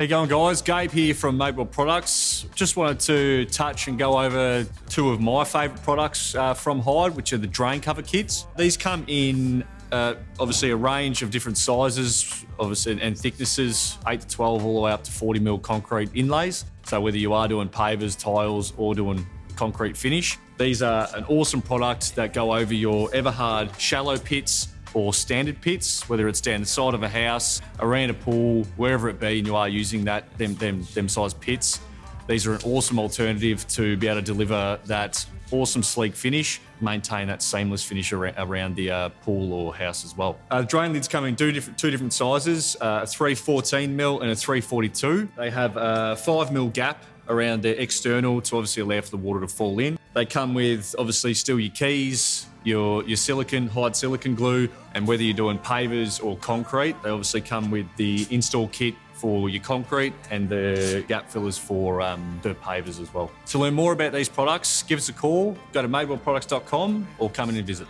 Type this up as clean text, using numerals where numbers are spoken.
How you going, guys? Gabe here from Madewell Products. Just wanted to touch and go over two of my favourite products from Hyde, which are the drain cover kits. These come in obviously a range of different sizes, obviously, and thicknesses, 8 to 12 all the way up to 40mm concrete inlays. So whether you are doing pavers, tiles, or doing concrete finish, these are an awesome product that go over your Everhard shallow pits or standard pits, whether it's down the side of a house, around a pool, wherever it be, and you are using them size pits. These are an awesome alternative to be able to deliver that awesome sleek finish, maintain that seamless finish around the pool or house as well. The drain lids come in two different sizes, a 314mm and a 342. They have a 5mm gap around the external to obviously allow for the water to fall in. They come with obviously still your keys, your silicone, Hyde silicone glue, and whether you're doing pavers or concrete, they obviously come with the install kit for your concrete and the gap fillers for the pavers as well. To learn more about these products, give us a call, go to madewellproducts.com or come in and visit.